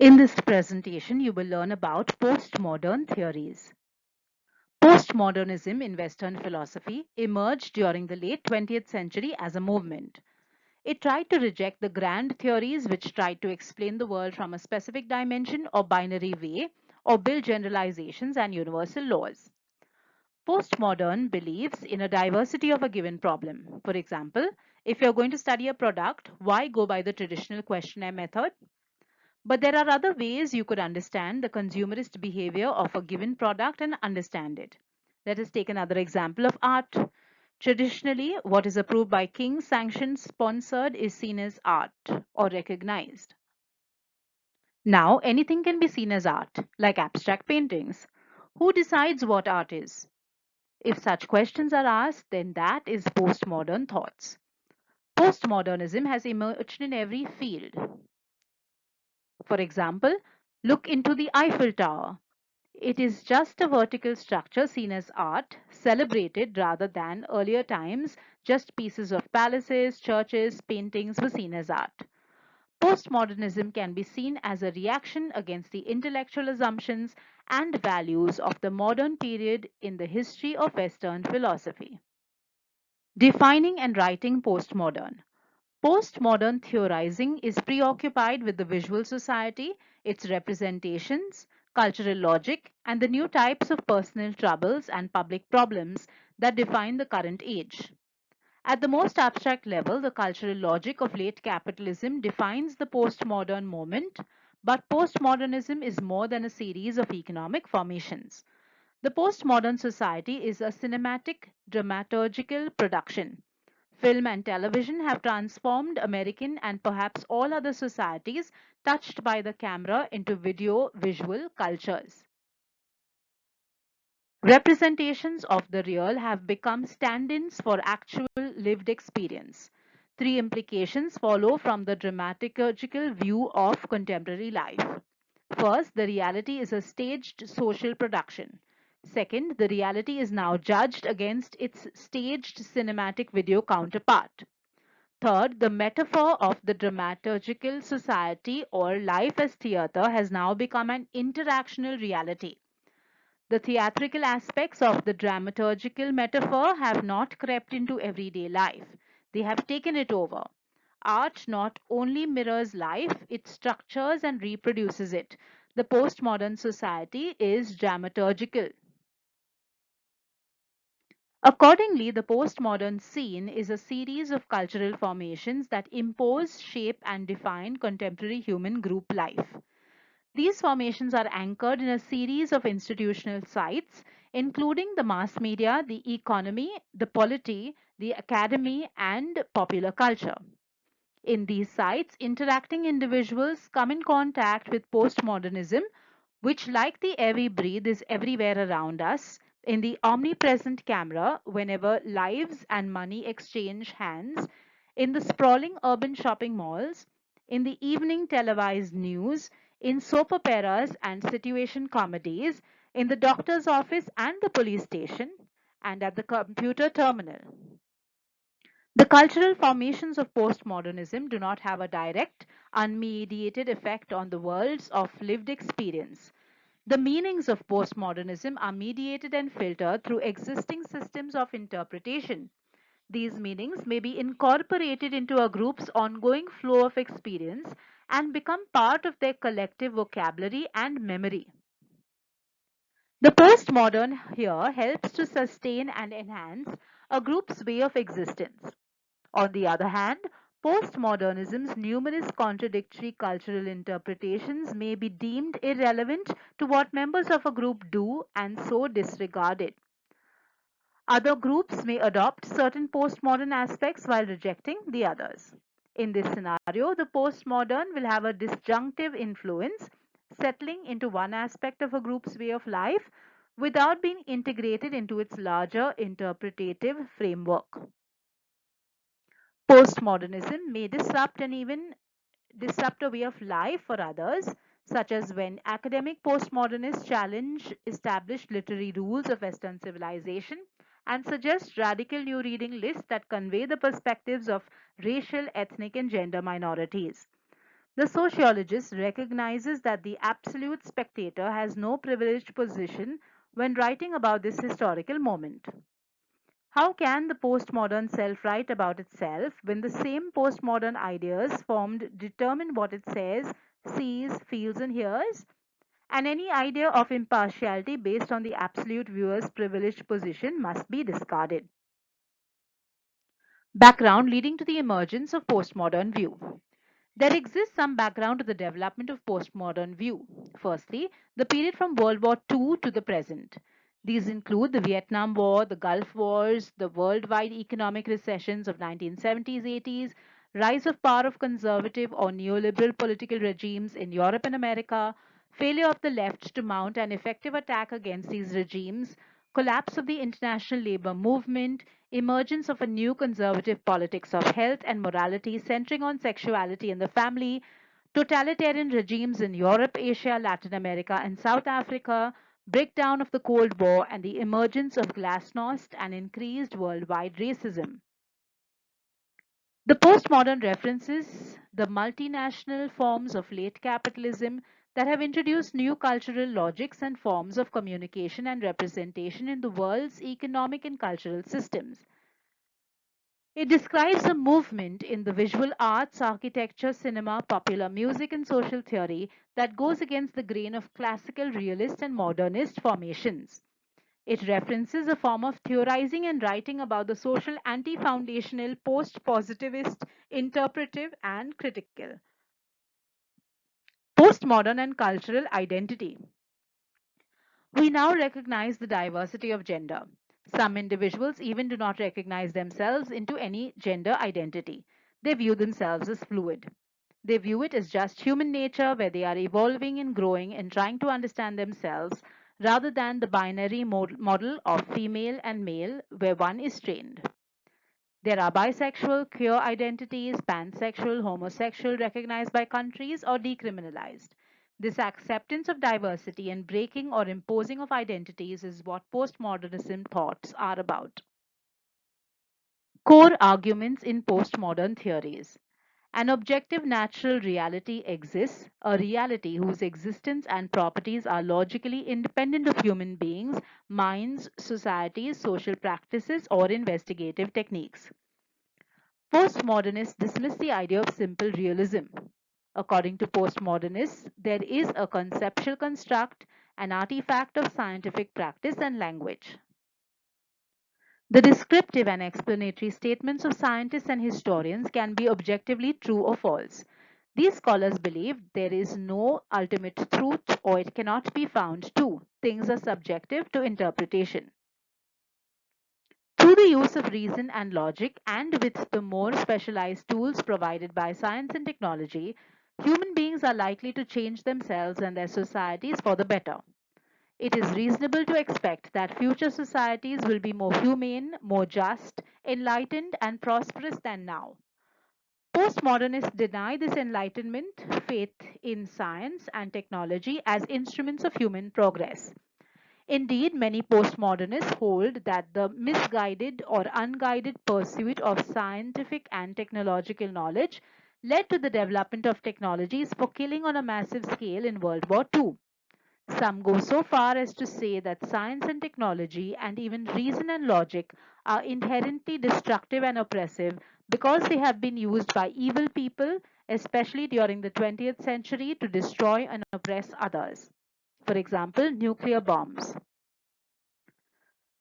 In this presentation, you will learn about postmodern theories. Postmodernism in Western philosophy emerged during the late 20th century as a movement. It tried to reject the grand theories which tried to explain the world from a specific dimension or binary way or build generalizations and universal laws. Postmodern believes in a diversity of a given problem. For example, if you're going to study a product, why go by the traditional questionnaire method? But there are other ways you could understand the consumerist behavior of a given product and understand it. Let us take another example of art. Traditionally, what is approved by kings, sanctioned, sponsored is seen as art or recognized. Now, anything can be seen as art, like abstract paintings. Who decides what art is? If such questions are asked, then that is postmodern thoughts. Postmodernism has emerged in every field. For example, look into the Eiffel Tower. It is just a vertical structure seen as art, celebrated rather than earlier times, just pieces of palaces, churches, paintings were seen as art. Postmodernism can be seen as a reaction against the intellectual assumptions and values of the modern period in the history of Western philosophy. Defining and writing postmodern. Postmodern theorizing is preoccupied with the visual society, its representations, cultural logic, and the new types of personal troubles and public problems that define the current age. At the most abstract level, the cultural logic of late capitalism defines the postmodern moment, but postmodernism is more than a series of economic formations. The postmodern society is a cinematic, dramaturgical production. Film and television have transformed American and perhaps all other societies touched by the camera into video visual cultures. Representations of the real have become stand-ins for actual lived experience. Three implications follow from the dramaturgical view of contemporary life. First, the reality is a staged social production. Second, the reality is now judged against its staged cinematic video counterpart. Third, the metaphor of the dramaturgical society or life as theatre has now become an interactional reality. The theatrical aspects of the dramaturgical metaphor have not crept into everyday life. They have taken it over. Art not only mirrors life, it structures and reproduces it. The postmodern society is dramaturgical. Accordingly, the postmodern scene is a series of cultural formations that impose, shape, and define contemporary human group life. These formations are anchored in a series of institutional sites, including the mass media, the economy, the polity, the academy, and popular culture. In these sites, interacting individuals come in contact with postmodernism, which, like the air we breathe, is everywhere around us, in the omnipresent camera, whenever lives and money exchange hands, in the sprawling urban shopping malls, in the evening televised news, in soap operas and situation comedies, in the doctor's office and the police station, and at the computer terminal. The cultural formations of postmodernism do not have a direct, unmediated effect on the worlds of lived experience. The meanings of postmodernism are mediated and filtered through existing systems of interpretation. These meanings may be incorporated into a group's ongoing flow of experience and become part of their collective vocabulary and memory. The postmodern here helps to sustain and enhance a group's way of existence. On the other hand, postmodernism's numerous contradictory cultural interpretations may be deemed irrelevant to what members of a group do and so disregarded. Other groups may adopt certain postmodern aspects while rejecting the others. In this scenario, the postmodern will have a disjunctive influence, settling into one aspect of a group's way of life without being integrated into its larger interpretative framework. Postmodernism may disrupt and even disrupt a way of life for others, such as when academic postmodernists challenge established literary rules of Western civilization and suggest radical new reading lists that convey the perspectives of racial, ethnic, and gender minorities. The sociologist recognizes that the absolute spectator has no privileged position when writing about this historical moment. How can the postmodern self write about itself when the same postmodern ideas formed determine what it says, sees, feels, and hears? And any idea of impartiality based on the absolute viewer's privileged position must be discarded. Background leading to the emergence of postmodern view. There exists some background to the development of postmodern view. Firstly, the period from World War II to the present. These include the Vietnam War, the Gulf Wars, the worldwide economic recessions of 1970s, 80s, rise of power of conservative or neoliberal political regimes in Europe and America, failure of the left to mount an effective attack against these regimes, collapse of the international labor movement, emergence of a new conservative politics of health and morality centering on sexuality and the family, totalitarian regimes in Europe, Asia, Latin America, and South Africa, breakdown of the Cold War, and the emergence of glasnost and increased worldwide racism. The postmodern references the multinational forms of late capitalism that have introduced new cultural logics and forms of communication and representation in the world's economic and cultural systems. It describes a movement in the visual arts, architecture, cinema, popular music, and social theory that goes against the grain of classical realist and modernist formations. It references a form of theorizing and writing about the social anti foundational, post positivist, interpretive, and critical. Postmodern and cultural identity. We now recognize the diversity of gender. Some individuals even do not recognize themselves into any gender identity. They view themselves as fluid. They view it as just human nature where they are evolving and growing and trying to understand themselves rather than the binary model of female and male where one is trained. There are bisexual, queer identities, pansexual, homosexual recognized by countries or decriminalized. This acceptance of diversity and breaking or imposing of identities is what postmodernism thoughts are about. Core arguments in postmodern theories. An objective natural reality exists, a reality whose existence and properties are logically independent of human beings, minds, societies, social practices, or investigative techniques. Postmodernists dismiss the idea of simple realism. According to postmodernists, there is a conceptual construct, an artifact of scientific practice and language. The descriptive and explanatory statements of scientists and historians can be objectively true or false. These scholars believe there is no ultimate truth or it cannot be found too. Things are subjective to interpretation. Through the use of reason and logic, and with the more specialized tools provided by science and technology, human beings are likely to change themselves and their societies for the better. It is reasonable to expect that future societies will be more humane, more just, enlightened, and prosperous than now. Postmodernists deny this enlightenment, faith in science and technology as instruments of human progress. Indeed, many postmodernists hold that the misguided or unguided pursuit of scientific and technological knowledge led to the development of technologies for killing on a massive scale in World War II. Some go so far as to say that science and technology, and even reason and logic, are inherently destructive and oppressive because they have been used by evil people, especially during the 20th century, to destroy and oppress others. For example, nuclear bombs.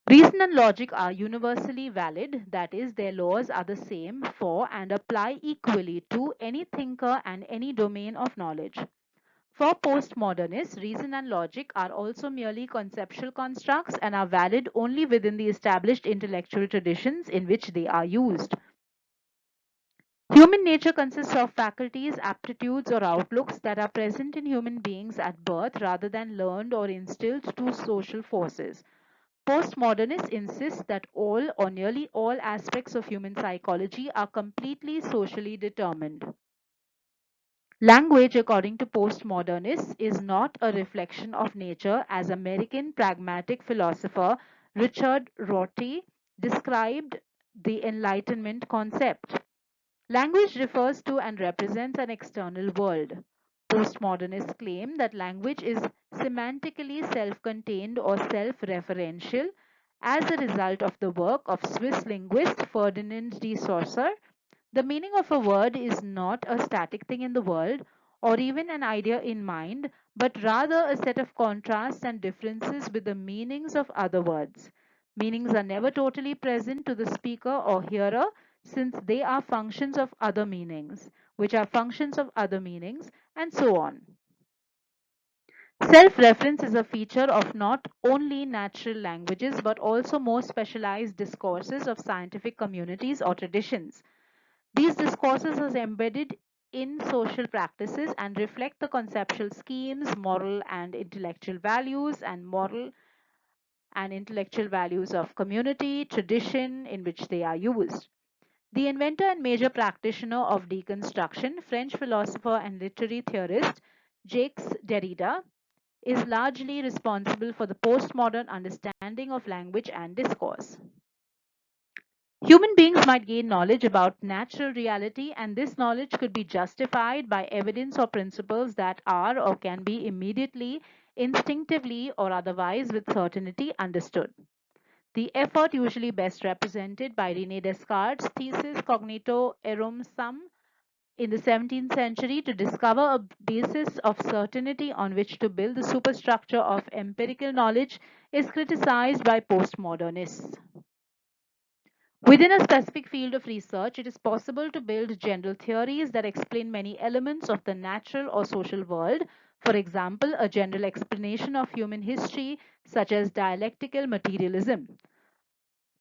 Reason and logic are universally valid, that is, their laws are the same for and apply equally to any thinker and any domain of knowledge. For postmodernists, reason and logic are also merely conceptual constructs and are valid only within the established intellectual traditions in which they are used. Human nature consists of faculties, aptitudes, or outlooks that are present in human beings at birth rather than learned or instilled through social forces. Postmodernists insist that all or nearly all aspects of human psychology are completely socially determined. Language, according to postmodernists, is not a reflection of nature as American pragmatic philosopher Richard Rorty described the Enlightenment concept. Language refers to and represents an external world. Postmodernists claim that language is semantically self contained or self referential as a result of the work of Swiss linguist Ferdinand de Saussure. The meaning of a word is not a static thing in the world or even an idea in mind, but rather a set of contrasts and differences with the meanings of other words. Meanings are never totally present to the speaker or hearer since they are functions of other meanings, which are functions of other meanings, and so on. Self reference is a feature of not only natural languages but also more specialized discourses of scientific communities or traditions. These discourses are embedded in social practices and reflect the conceptual schemes, moral and intellectual values, and moral and intellectual values of community, tradition in which they are used. The inventor and major practitioner of deconstruction, French philosopher and literary theorist Jacques Derrida, is largely responsible for the postmodern understanding of language and discourse. Human beings might gain knowledge about natural reality, and this knowledge could be justified by evidence or principles that are or can be immediately, instinctively, or otherwise with certainty understood. The effort, usually best represented by Rene Descartes' thesis Cognito error sum in the 17th century, to discover a basis of certainty on which to build the superstructure of empirical knowledge, is criticized by postmodernists. Within a specific field of research, it is possible to build general theories that explain many elements of the natural or social world. For example, a general explanation of human history, such as dialectical materialism.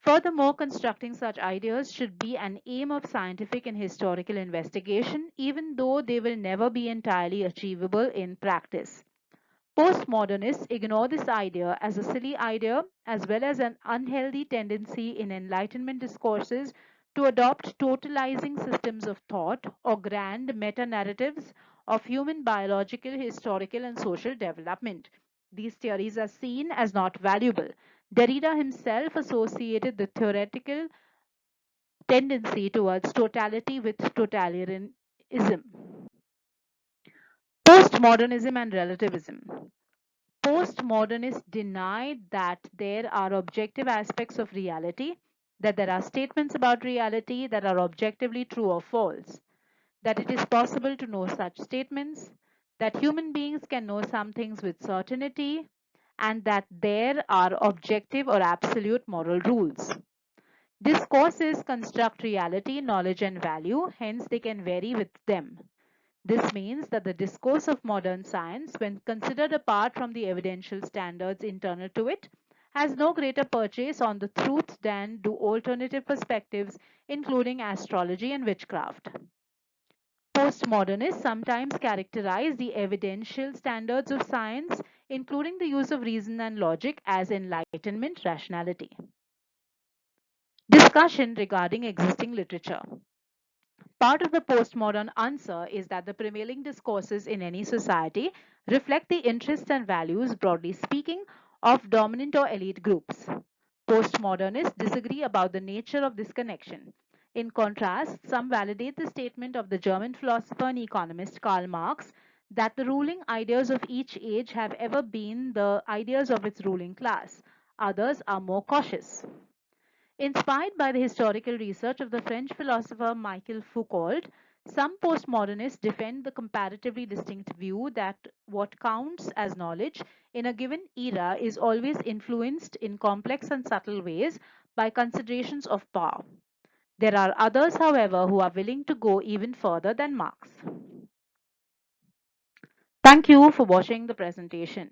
Furthermore, constructing such ideas should be an aim of scientific and historical investigation, even though they will never be entirely achievable in practice. Postmodernists ignore this idea as a silly idea as well as an unhealthy tendency in Enlightenment discourses to adopt totalizing systems of thought or grand meta narratives of human biological, historical, and social development. These theories are seen as not valuable. Derrida himself associated the theoretical tendency towards totality with totalitarianism. Postmodernism and relativism. Postmodernists deny that there are objective aspects of reality, that there are statements about reality that are objectively true or false, that it is possible to know such statements, that human beings can know some things with certainty, and that there are objective or absolute moral rules. Discourses construct reality, knowledge, and value, hence, they can vary with them. This means that the discourse of modern science, when considered apart from the evidential standards internal to it, has no greater purchase on the truth than do alternative perspectives, including astrology and witchcraft. Postmodernists sometimes characterize the evidential standards of science, including the use of reason and logic, as Enlightenment rationality. Discussion regarding existing literature. Part of the postmodern answer is that the prevailing discourses in any society reflect the interests and values, broadly speaking, of dominant or elite groups. Postmodernists disagree about the nature of this connection. In contrast, some validate the statement of the German philosopher and economist Karl Marx that the ruling ideas of each age have ever been the ideas of its ruling class. Others are more cautious. Inspired by the historical research of the French philosopher Michel Foucault, some postmodernists defend the comparatively distinct view that what counts as knowledge in a given era is always influenced in complex and subtle ways by considerations of power. There are others, however, who are willing to go even further than Marx. Thank you for watching the presentation.